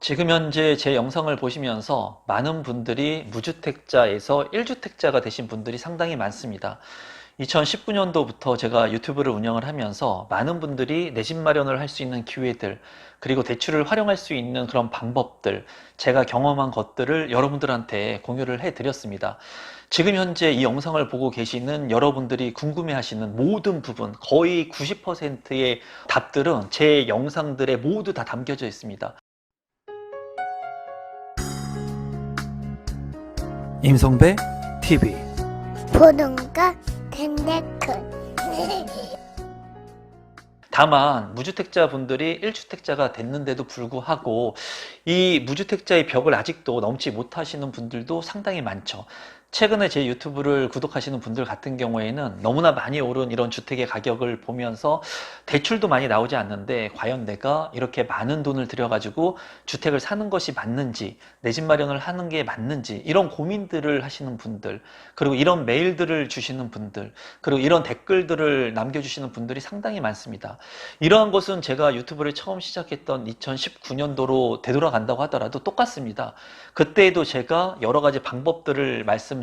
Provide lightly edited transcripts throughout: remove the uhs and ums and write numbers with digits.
지금 현재 제 영상을 보시면서 많은 분들이 무주택자에서 1주택자가 되신 분들이 상당히 많습니다. 2019년도부터 제가 유튜브를 운영을 하면서 많은 분들이 내 집 마련을 할 수 있는 기회들, 그리고 대출을 활용할 수 있는 그런 방법들, 제가 경험한 것들을 여러분들한테 공유를 해드렸습니다. 지금 현재 이 영상을 보고 계시는 여러분들이 궁금해하시는 모든 부분, 거의 90%의 답들은 제 영상들에 모두 다 담겨져 있습니다. 임성배 TV. 보동과 텐데큰 다만 무주택자 분들이 1주택자가 됐는데도 불구하고 이 무주택자의 벽을 아직도 넘지 못하시는 분들도 상당히 많죠. 최근에 제 유튜브를 구독하시는 분들 같은 경우에는 너무나 많이 오른 이런 주택의 가격을 보면서 대출도 많이 나오지 않는데 과연 내가 이렇게 많은 돈을 들여가지고 주택을 사는 것이 맞는지, 내 집 마련을 하는 게 맞는지, 이런 고민들을 하시는 분들, 그리고 이런 메일들을 주시는 분들, 그리고 이런 댓글들을 남겨주시는 분들이 상당히 많습니다. 이러한 것은 제가 유튜브를 처음 시작했던 2019년도로 되돌아간다고 하더라도 똑같습니다. 그때에도 제가 여러 가지 방법들을 말씀드리고,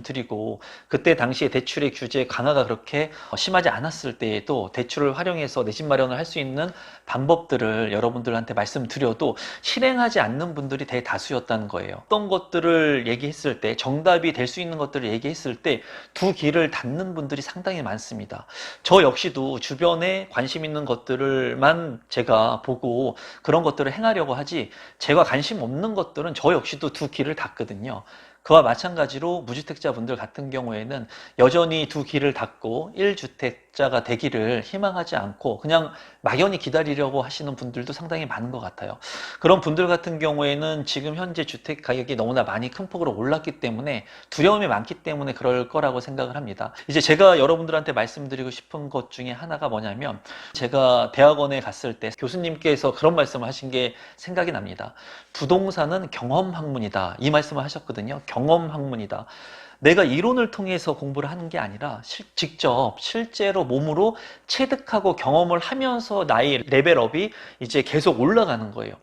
그때 당시에 대출의 규제 강화가 그렇게 심하지 않았을 때에도 대출을 활용해서 내 집 마련을 할 수 있는 방법들을 여러분들한테 말씀드려도 실행하지 않는 분들이 대다수였다는 거예요. 어떤 것들을 얘기했을 때, 정답이 될 수 있는 것들을 얘기했을 때 두 귀를 닫는 분들이 상당히 많습니다. 저 역시도 주변에 관심 있는 것들만 제가 보고 그런 것들을 행하려고 하지, 제가 관심 없는 것들은 저 역시도 두 귀를 닫거든요. 그와 마찬가지로 무주택자 분들 같은 경우에는 여전히 두 귀를 닫고 1주택자가 되기를 희망하지 않고 그냥 막연히 기다리려고 하시는 분들도 상당히 많은 것 같아요. 그런 분들 같은 경우에는 지금 현재 주택 가격이 너무나 많이 큰 폭으로 올랐기 때문에 두려움이 많기 때문에 그럴 거라고 생각을 합니다. 이제 제가 여러분들한테 말씀드리고 싶은 것 중에 하나가 뭐냐면, 제가 대학원에 갔을 때 교수님께서 그런 말씀을 하신 게 생각이 납니다. 부동산은 경험 학문이다, 이 말씀을 하셨거든요. 경험 학문이다. 내가 이론을 통해서 공부를 하는 게 아니라 직접 실제로 몸으로 체득하고 경험을 하면서 나의 레벨업이 이제 계속 올라가는 거예요.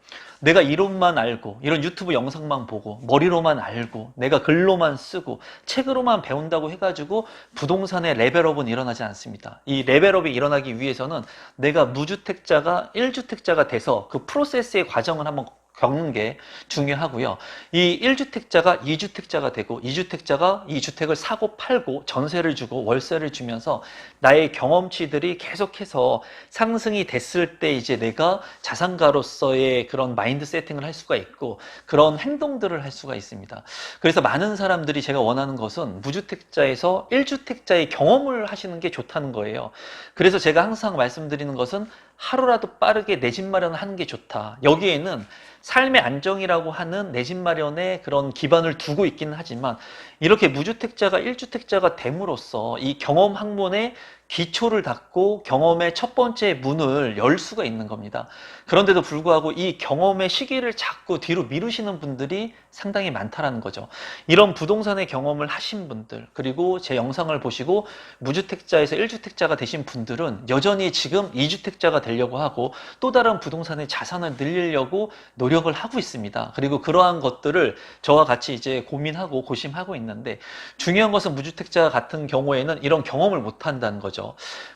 내가 이론만 알고, 이런 유튜브 영상만 보고, 머리로만 알고, 내가 글로만 쓰고, 책으로만 배운다고 해가지고 부동산의 레벨업은 일어나지 않습니다. 이 레벨업이 일어나기 위해서는 내가 무주택자가 1주택자가 돼서 그 프로세스의 과정을 한번 겪는 게 중요하고요. 이 1주택자가 2주택자가 되고, 2주택자가 이 주택을 사고 팔고 전세를 주고 월세를 주면서 나의 경험치들이 계속해서 상승이 됐을 때 이제 내가 자산가로서의 그런 마인드 세팅을 할 수가 있고 그런 행동들을 할 수가 있습니다. 그래서 많은 사람들이, 제가 원하는 것은 무주택자에서 1주택자의 경험을 하시는 게 좋다는 거예요. 그래서 제가 항상 말씀드리는 것은 하루라도 빠르게 내 집 마련을 하는 게 좋다. 여기에는 삶의 안정이라고 하는 내 집 마련에 그런 기반을 두고 있기는 하지만, 이렇게 무주택자가 1주택자가 됨으로써 이 경험 학문의 기초를 닫고 경험의 첫 번째 문을 열 수가 있는 겁니다. 그런데도 불구하고 이 경험의 시기를 자꾸 뒤로 미루시는 분들이 상당히 많다라는 거죠. 이런 부동산의 경험을 하신 분들, 그리고 제 영상을 보시고 무주택자에서 1주택자가 되신 분들은 여전히 지금 2주택자가 되려고 하고 또 다른 부동산의 자산을 늘리려고 노력을 하고 있습니다. 그리고 그러한 것들을 저와 같이 이제 고민하고 고심하고 있는데, 중요한 것은 무주택자 같은 경우에는 이런 경험을 못 한다는 거죠.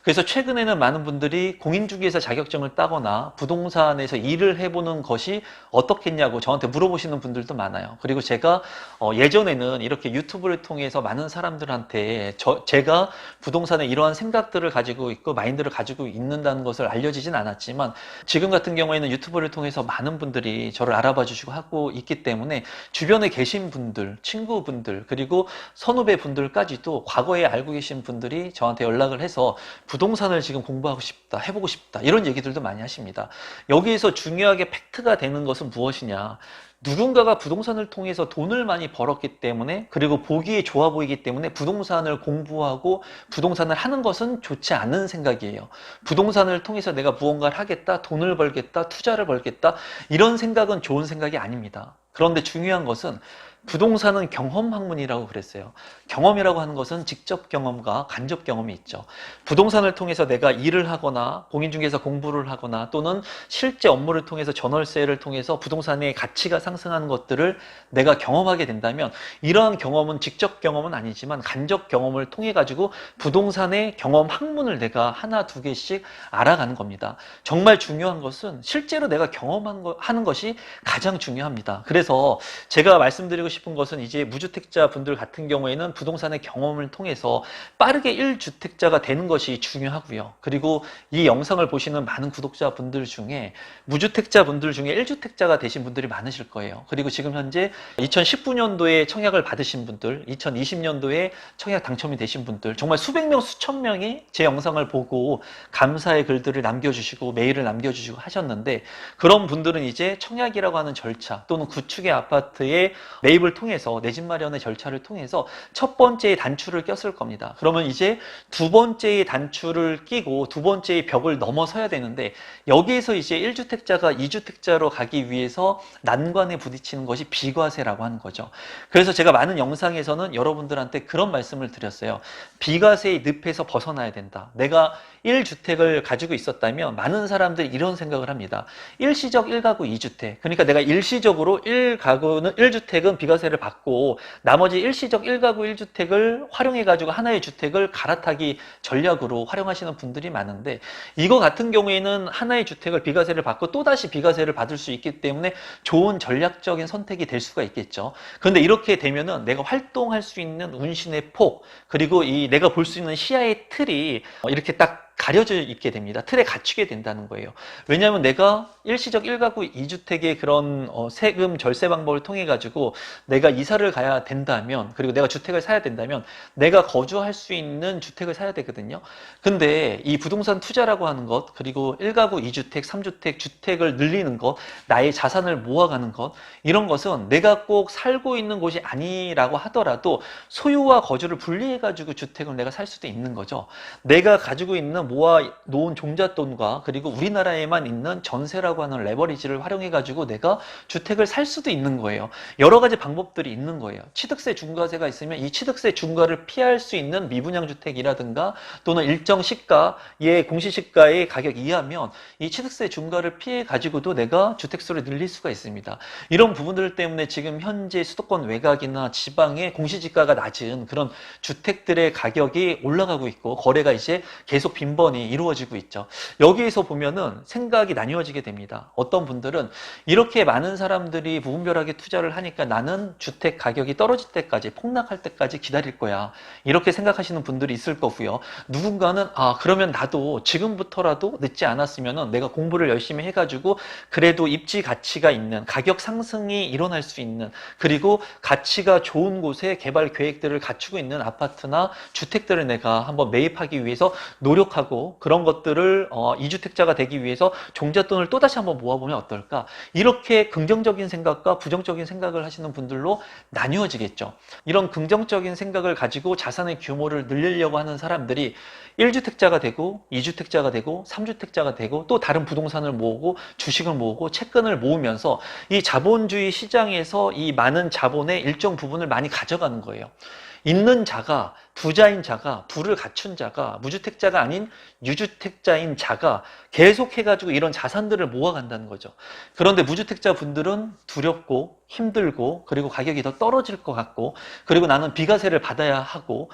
그래서 최근에는 많은 분들이 공인중개사 자격증을 따거나 부동산에서 일을 해보는 것이 어떻겠냐고 저한테 물어보시는 분들도 많아요. 그리고 제가 예전에는 이렇게 유튜브를 통해서 많은 사람들한테 제가 부동산에 이러한 생각들을 가지고 있고 마인드를 가지고 있는다는 것을 알려지진 않았지만, 지금 같은 경우에는 유튜브를 통해서 많은 분들이 저를 알아봐 주시고 하고 있기 때문에 주변에 계신 분들, 친구분들, 그리고 선후배 분들까지도 과거에 알고 계신 분들이 저한테 연락을 해서 부동산을 지금 공부하고 싶다, 해보고 싶다, 이런 얘기들도 많이 하십니다. 여기에서 중요하게 팩트가 되는 것은 무엇이냐, 누군가가 부동산을 통해서 돈을 많이 벌었기 때문에, 그리고 보기에 좋아 보이기 때문에 부동산을 공부하고 부동산을 하는 것은 좋지 않은 생각이에요. 부동산을 통해서 내가 무언가를 하겠다, 돈을 벌겠다, 투자를 벌겠다, 이런 생각은 좋은 생각이 아닙니다. 그런데 중요한 것은 부동산은 경험 학문이라고 그랬어요. 경험이라고 하는 것은 직접 경험과 간접 경험이 있죠. 부동산을 통해서 내가 일을 하거나 공인중개사 공부를 하거나 또는 실제 업무를 통해서 전월세를 통해서 부동산의 가치가 상승하는 것들을 내가 경험하게 된다면 이러한 경험은 직접 경험은 아니지만 간접 경험을 통해 가지고 부동산의 경험 학문을 내가 하나 두 개씩 알아가는 겁니다. 정말 중요한 것은 실제로 내가 경험하는 것이 가장 중요합니다. 그래서 제가 말씀드리고 싶은 것은 이제 무주택자 분들 같은 경우에는 부동산의 경험을 통해서 빠르게 1주택자가 되는 것이 중요하고요. 그리고 이 영상을 보시는 많은 구독자분들 중에 무주택자 분들 중에 1주택자가 되신 분들이 많으실 거예요. 그리고 지금 현재 2019년도에 청약을 받으신 분들, 2020년도에 청약 당첨이 되신 분들, 정말 수백 명, 수천 명이 제 영상을 보고 감사의 글들을 남겨주시고 메일을 남겨주시고 하셨는데, 그런 분들은 이제 청약이라고 하는 절차 또는 구축의 아파트의 매입을 통해서 내 집 마련의 절차를 통해서 첫 번째의 단추를 꼈을 겁니다. 그러면 이제 두 번째의 단추를 끼고 두 번째의 벽을 넘어서야 되는데, 여기에서 이제 1주택자가 2주택자로 가기 위해서 난관에 부딪히는 것이 비과세라고 하는 거죠. 그래서 제가 많은 영상에서는 여러분들한테 그런 말씀을 드렸어요. 비과세의 늪에서 벗어나야 된다. 내가 1주택을 가지고 있었다면 많은 사람들이 이런 생각을 합니다. 일시적 1가구 2주택. 그러니까 내가 일시적으로 1주택은 비과세를 받고 나머지 일시적 1가구 1주택을 활용해가지고 하나의 주택을 갈아타기 전략으로 활용하시는 분들이 많은데, 이거 같은 경우에는 하나의 주택을 비과세를 받고 또다시 비과세를 받을 수 있기 때문에 좋은 전략적인 선택이 될 수가 있겠죠. 그런데 이렇게 되면은 내가 활동할 수 있는 운신의 폭, 그리고 이 내가 볼 수 있는 시야의 틀이 이렇게 딱 가려져 있게 됩니다. 틀에 갇히게 된다는 거예요. 왜냐하면 내가 일시적 1가구 2주택의 그런 세금 절세 방법을 통해 가지고 내가 이사를 가야 된다면, 그리고 내가 주택을 사야 된다면 내가 거주할 수 있는 주택을 사야 되거든요. 근데 이 부동산 투자라고 하는 것, 그리고 1가구 2주택, 3주택 주택을 늘리는 것, 나의 자산을 모아가는 것, 이런 것은 내가 꼭 살고 있는 곳이 아니라고 하더라도 소유와 거주를 분리해 가지고 주택을 내가 살 수도 있는 거죠. 내가 가지고 있는 모아 놓은 종잣돈과 그리고 우리나라에만 있는 전세라고 하는 레버리지를 활용해 가지고 내가 주택을 살 수도 있는 거예요. 여러 가지 방법들이 있는 거예요. 취득세 중과세가 있으면 이 취득세 중과를 피할 수 있는 미분양 주택이라든가 또는 일정 시가의 공시시가의 가격 이하면 이 취득세 중과를 피해 가지고도 내가 주택수를 늘릴 수가 있습니다. 이런 부분들 때문에 지금 현재 수도권 외곽이나 지방의 공시지가가 낮은 그런 주택들의 가격이 올라가고 있고 거래가 이제 계속 빈번히 이루어지고 있죠. 여기에서 보면은 생각이 나뉘어지게 됩니다. 어떤 분들은 이렇게 많은 사람들이 무분별하게 투자를 하니까 나는 주택 가격이 떨어질 때까지, 폭락할 때까지 기다릴 거야, 이렇게 생각하시는 분들이 있을 거고요. 누군가는 그러면 나도 지금부터라도 늦지 않았으면은 내가 공부를 열심히 해가지고 그래도 입지 가치가 있는, 가격 상승이 일어날 수 있는, 그리고 가치가 좋은 곳에 개발 계획들을 갖추고 있는 아파트나 주택들을 내가 한번 매입하기 위해서 노력하고, 그런 것들을 2주택자가 되기 위해서 종잣돈을 또다시 한번 모아보면 어떨까? 이렇게 긍정적인 생각과 부정적인 생각을 하시는 분들로 나뉘어지겠죠. 이런 긍정적인 생각을 가지고 자산의 규모를 늘리려고 하는 사람들이 1주택자가 되고 2주택자가 되고 3주택자가 되고 또 다른 부동산을 모으고 주식을 모으고 채권을 모으면서 이 자본주의 시장에서 이 많은 자본의 일정 부분을 많이 가져가는 거예요. 있는 자가, 부자인 자가, 부를 갖춘 자가, 무주택자가 아닌 유주택자인 자가 계속해가지고 이런 자산들을 모아간다는 거죠. 그런데 무주택자 분들은 두렵고 힘들고 그리고 가격이 더 떨어질 것 같고, 그리고 나는 비과세를 받아야 하고,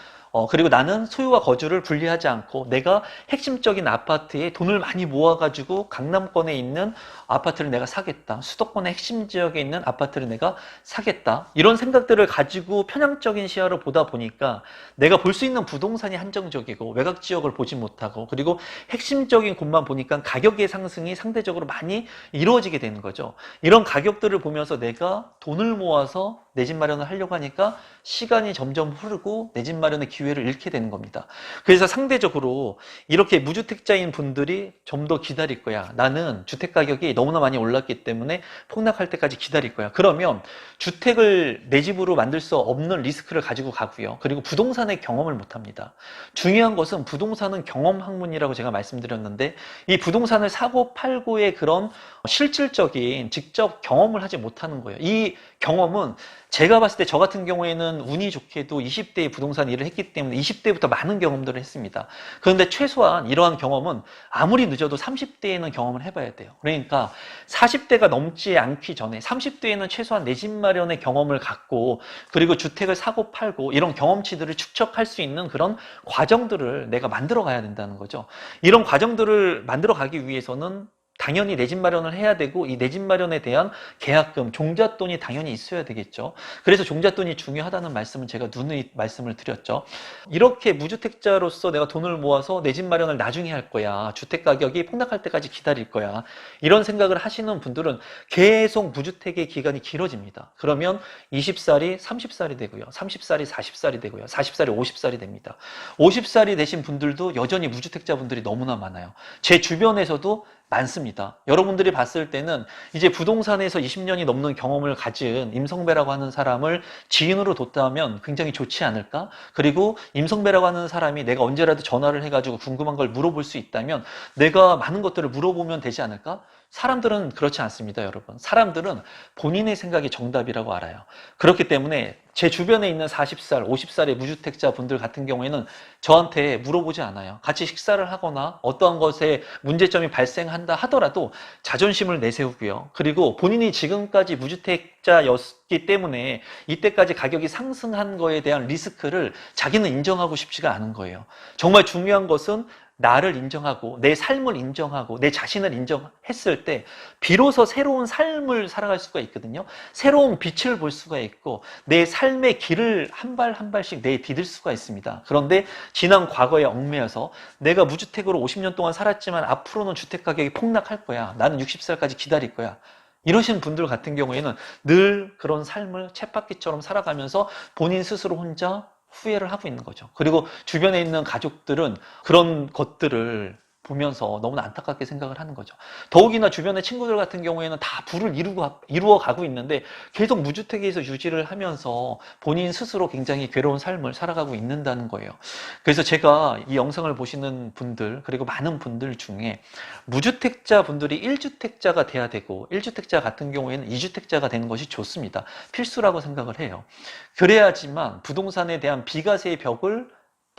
그리고 나는 소유와 거주를 분리하지 않고 내가 핵심적인 아파트에 돈을 많이 모아가지고 강남권에 있는 아파트를 내가 사겠다, 수도권의 핵심 지역에 있는 아파트를 내가 사겠다, 이런 생각들을 가지고 편향적인 시야로 보다 보니까 내가 볼 수 있는 부동산이 한정적이고 외곽 지역을 보지 못하고, 그리고 핵심적인 곳만 보니까 가격의 상승이 상대적으로 많이 이루어지게 되는 거죠. 이런 가격들을 보면서 내가 돈을 모아서 내 집 마련을 하려고 하니까 시간이 점점 흐르고 내 집 마련의 기회를 잃게 되는 겁니다. 그래서 상대적으로 이렇게 무주택자인 분들이 좀 더 기다릴 거야. 나는 주택 가격이 너무나 많이 올랐기 때문에 폭락할 때까지 기다릴 거야. 그러면 주택을 내 집으로 만들 수 없는 리스크를 가지고 가고요. 그리고 부동산의 경험을 못합니다. 중요한 것은 부동산은 경험 학문이라고 제가 말씀드렸는데, 이 부동산을 사고 팔고의 그런 실질적인 직접 경험을 하지 못하는 거예요. 이 경험은 제가 봤을 때 저 같은 경우에는 운이 좋게도 20대에 부동산 일을 했기 때문에 20대부터 많은 경험들을 했습니다. 그런데 최소한 이러한 경험은 아무리 늦어도 30대에는 경험을 해봐야 돼요. 그러니까 40대가 넘지 않기 전에 30대에는 최소한 내 집 마련의 경험을 갖고 그리고 주택을 사고 팔고 이런 경험치들을 축적할 수 있는 그런 과정들을 내가 만들어 가야 된다는 거죠. 이런 과정들을 만들어 가기 위해서는 당연히 내 집 마련을 해야 되고 이 내 집 마련에 대한 계약금, 종잣돈이 당연히 있어야 되겠죠. 그래서 종잣돈이 중요하다는 말씀은 제가 누누이 말씀을 드렸죠. 이렇게 무주택자로서 내가 돈을 모아서 내 집 마련을 나중에 할 거야. 주택 가격이 폭락할 때까지 기다릴 거야. 이런 생각을 하시는 분들은 계속 무주택의 기간이 길어집니다. 그러면 20살이 30살이 되고요. 30살이 40살이 되고요. 40살이 50살이 됩니다. 50살이 되신 분들도 여전히 무주택자 분들이 너무나 많아요. 제 주변에서도 많습니다. 여러분들이 봤을 때는 이제 부동산에서 20년이 넘는 경험을 가진 임성배라고 하는 사람을 지인으로 뒀다면 굉장히 좋지 않을까? 그리고 임성배라고 하는 사람이 내가 언제라도 전화를 해가지고 궁금한 걸 물어볼 수 있다면 내가 많은 것들을 물어보면 되지 않을까? 사람들은 그렇지 않습니다, 여러분. 사람들은 본인의 생각이 정답이라고 알아요. 그렇기 때문에 제 주변에 있는 40살, 50살의 무주택자 분들 같은 경우에는 저한테 물어보지 않아요. 같이 식사를 하거나 어떠한 것에 문제점이 발생한다 하더라도 자존심을 내세우고요. 그리고 본인이 지금까지 무주택자였기 때문에 이때까지 가격이 상승한 거에 대한 리스크를 자기는 인정하고 싶지가 않은 거예요. 정말 중요한 것은 나를 인정하고 내 삶을 인정하고 내 자신을 인정했을 때 비로소 새로운 삶을 살아갈 수가 있거든요. 새로운 빛을 볼 수가 있고 내 삶의 길을 한 발 한 발씩 내디딜 수가 있습니다. 그런데 지난 과거에 얽매여서 내가 무주택으로 50년 동안 살았지만 앞으로는 주택 가격이 폭락할 거야. 나는 60살까지 기다릴 거야. 이러신 분들 같은 경우에는 늘 그런 삶을 쳇바퀴처럼 살아가면서 본인 스스로 혼자 후회를 하고 있는 거죠. 그리고 주변에 있는 가족들은 그런 것들을 보면서 너무나 안타깝게 생각을 하는 거죠. 더욱이나 주변의 친구들 같은 경우에는 다 부를 이루어 가고 있는데 계속 무주택에서 유지를 하면서 본인 스스로 굉장히 괴로운 삶을 살아가고 있는다는 거예요. 그래서 제가 이 영상을 보시는 분들 그리고 많은 분들 중에 무주택자 분들이 1주택자가 돼야 되고 1주택자 같은 경우에는 2주택자가 되는 것이 좋습니다. 필수라고 생각을 해요. 그래야지만 부동산에 대한 비과세의 벽을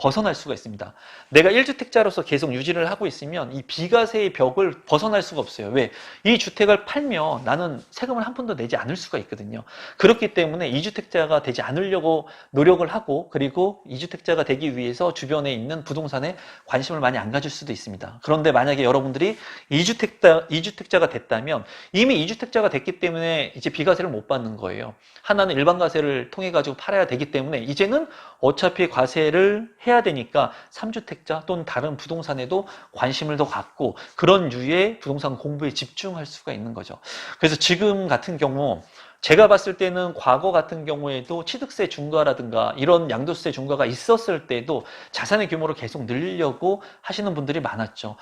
벗어날 수가 있습니다. 내가 1주택자로서 계속 유지를 하고 있으면 이 비과세의 벽을 벗어날 수가 없어요. 왜? 이 주택을 팔면 나는 세금을 한 푼도 내지 않을 수가 있거든요. 그렇기 때문에 2주택자가 되지 않으려고 노력을 하고 그리고 2주택자가 되기 위해서 주변에 있는 부동산에 관심을 많이 안 가질 수도 있습니다. 그런데 만약에 여러분들이 2주택자가 됐다면 이미 2주택자가 됐기 때문에 이제 비과세를 못 받는 거예요. 하나는 일반과세를 통해 가지고 팔아야 되기 때문에 이제는 어차피 과세를 해야 되니까 3주택자 또는 다른 부동산에도 관심을 더 갖고 그런 류의 부동산 공부에 집중할 수가 있는 거죠. 그래서 지금 같은 경우 제가 봤을 때는 과거 같은 경우에도 취득세 중과라든가 이런 양도세 중과가 있었을 때도 자산의 규모를 계속 늘리려고 하시는 분들이 많았죠.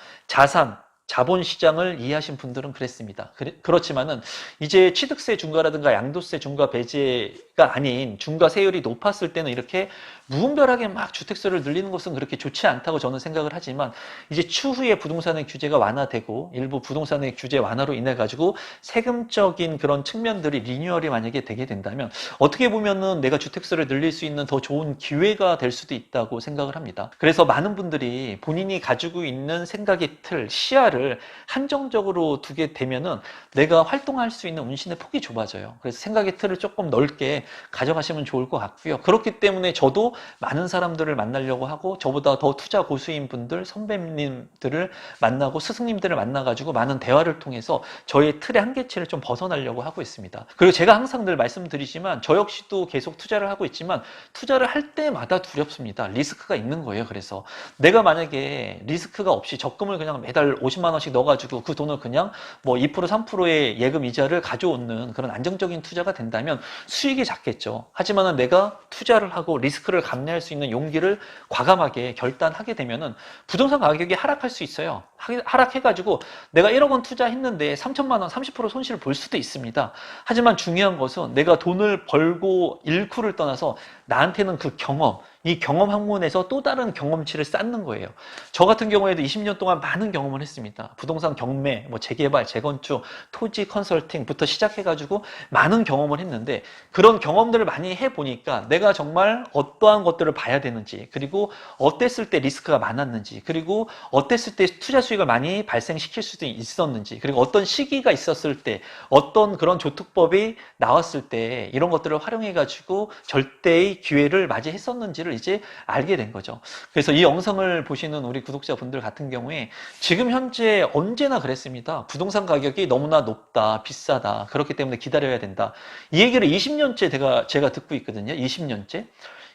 자본 시장을 이해하신 분들은 그랬습니다. 그렇지만은 이제 취득세 중과라든가 양도세 중과 배제가 아닌 중과세율이 높았을 때는 이렇게 무분별하게 막 주택세를 늘리는 것은 그렇게 좋지 않다고 저는 생각을 하지만 이제 추후에 부동산의 규제가 완화되고 일부 부동산의 규제 완화로 인해 가지고 세금적인 그런 측면들이 리뉴얼이 만약에 되게 된다면 어떻게 보면은 내가 주택세를 늘릴 수 있는 더 좋은 기회가 될 수도 있다고 생각을 합니다. 그래서 많은 분들이 본인이 가지고 있는 생각의 틀, 시야를 한정적으로 두게 되면은 내가 활동할 수 있는 운신의 폭이 좁아져요. 그래서 생각의 틀을 조금 넓게 가져가시면 좋을 것 같고요. 그렇기 때문에 저도 많은 사람들을 만나려고 하고 저보다 더 투자 고수인 분들, 선배님들을 만나고 스승님들을 만나가지고 많은 대화를 통해서 저의 틀의 한계치를 좀 벗어나려고 하고 있습니다. 그리고 제가 항상 늘 말씀드리지만 저 역시도 계속 투자를 하고 있지만 투자를 할 때마다 두렵습니다. 리스크가 있는 거예요. 그래서 내가 만약에 리스크가 없이 적금을 그냥 매달 50만 원씩 넣어가지고 그 돈을 그냥 뭐 2% 3%의 예금 이자를 가져오는 그런 안정적인 투자가 된다면 수익이 작겠죠. 하지만은 내가 투자를 하고 리스크를 감내할 수 있는 용기를 과감하게 결단하게 되면은 부동산 가격이 하락할 수 있어요. 하락해가지고 내가 1억 원 투자했는데 3천만 원 30% 손실을 볼 수도 있습니다. 하지만 중요한 것은 내가 돈을 벌고 잃고를 떠나서 나한테는 그 경험, 이 경험 학문에서 또 다른 경험치를 쌓는 거예요. 저 같은 경우에도 20년 동안 많은 경험을 했습니다. 부동산 경매, 뭐 재개발, 재건축, 토지 컨설팅부터 시작해가지고 많은 경험을 했는데 그런 경험들을 많이 해보니까 내가 정말 어떠한 것들을 봐야 되는지, 그리고 어땠을 때 리스크가 많았는지, 그리고 어땠을 때 투자 수익을 많이 발생시킬 수도 있었는지, 그리고 어떤 시기가 있었을 때 어떤 그런 조특법이 나왔을 때 이런 것들을 활용해가지고 절대의 기회를 맞이했었는지를 이제 알게 된 거죠. 그래서 이 영상을 보시는 우리 구독자분들 같은 경우에 지금 현재 언제나 그랬습니다. 부동산 가격이 너무나 높다, 비싸다, 그렇기 때문에 기다려야 된다. 이 얘기를 20년째 제가 듣고 있거든요. 20년째.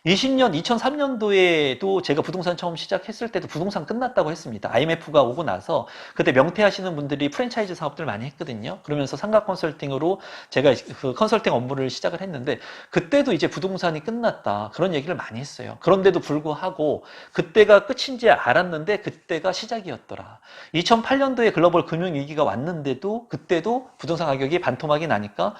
20년, 2003년도에도 제가 부동산 처음 시작했을 때도 부동산 끝났다고 했습니다. IMF가 오고 나서 그때 명퇴하시는 분들이 프랜차이즈 사업들 많이 했거든요. 그러면서 상가 컨설팅으로 제가 그 컨설팅 업무를 시작을 했는데 그때도 이제 부동산이 끝났다. 그런 얘기를 많이 했어요. 그런데도 불구하고 그때가 끝인지 알았는데 그때가 시작이었더라. 2008년도에 글로벌 금융위기가 왔는데도 그때도 부동산 가격이 반토막이 나니까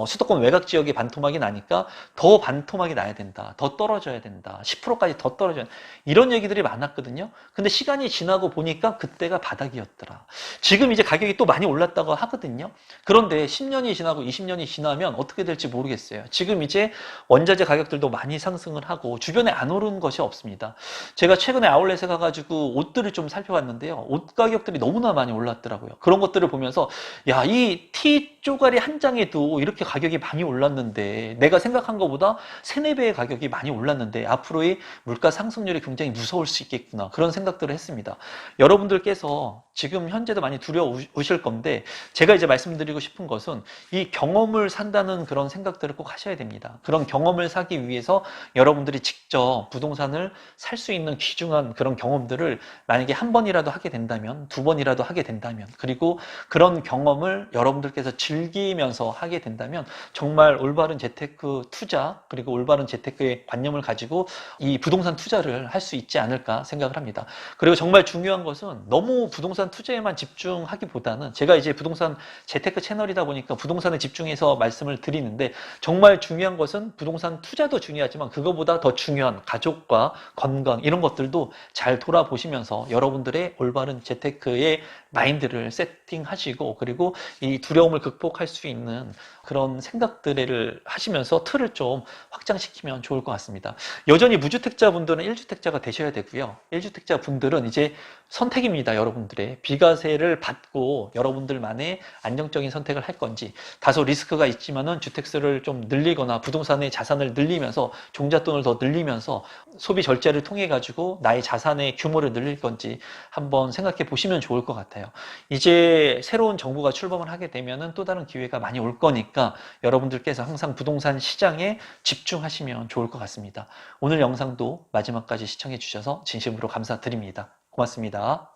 수도권 외곽 지역이 반토막이 나니까 더 반토막이 나야 된다. 더 떨어져야 된다. 10%까지 더 떨어져야 된다. 이런 얘기들이 많았거든요. 근데 시간이 지나고 보니까 그때가 바닥이었더라. 지금 이제 가격이 또 많이 올랐다고 하거든요. 그런데 10년이 지나고 20년이 지나면 어떻게 될지 모르겠어요. 지금 이제 원자재 가격들도 많이 상승을 하고 주변에 안 오르는 것이 없습니다. 제가 최근에 아울렛에 가가지고 옷들을 좀 살펴봤는데요. 옷 가격들이 너무나 많이 올랐더라고요. 그런 것들을 보면서 야, 이 티 쪼가리 한 장에도 이렇게 가격이 많이 올랐는데 내가 생각한 것보다 3, 4배의 가격이 많이 올랐는데 앞으로의 물가 상승률이 굉장히 무서울 수 있겠구나. 그런 생각들을 했습니다. 여러분들께서 지금 현재도 많이 두려우실 건데 제가 이제 말씀드리고 싶은 것은 이 경험을 산다는 그런 생각들을 꼭 하셔야 됩니다. 그런 경험을 사기 위해서 여러분들이 직접 부동산을 살 수 있는 귀중한 그런 경험들을 만약에 한 번이라도 하게 된다면, 두 번이라도 하게 된다면, 그리고 그런 경험을 여러분들께서 즐기면서 하게 된다면 정말 올바른 재테크 투자, 그리고 올바른 재테크의 관념을 가지고 이 부동산 투자를 할 수 있지 않을까 생각을 합니다. 그리고 정말 중요한 것은 너무 부동산 투자에만 집중하기보다는 제가 이제 부동산 재테크 채널이다 보니까 부동산에 집중해서 말씀을 드리는데 정말 중요한 것은 부동산 투자도 중요하지만 그거보다 더 중요한 가족과 건강 이런 것들도 잘 돌아보시면서 여러분들의 올바른 재테크의 마인드를 세팅하시고 그리고 이 두려움을 극복할 수 있는 그런 생각들을 하시면서 틀을 좀 확장시키면 좋을 것 같습니다. 여전히 무주택자분들은 1주택자가 되셔야 되고요. 1주택자 분들은 이제 선택입니다. 여러분들의 비과세를 받고 여러분들만의 안정적인 선택을 할 건지 다소 리스크가 있지만은 주택수를 좀 늘리거나 부동산의 자산을 늘리면서 종잣돈을 더 늘리면서 소비 절제를 통해 가지고 나의 자산의 규모를 늘릴 건지 한번 생각해 보시면 좋을 것 같아요. 이제 새로운 정부가 출범을 하게 되면은 또 다른 기회가 많이 올 거니까 여러분들께서 항상 부동산 시장에 집중하시면 좋을 것 같습니다. 오늘 영상도 마지막까지 시청해 주셔서 진심으로 감사드립니다. 고맙습니다.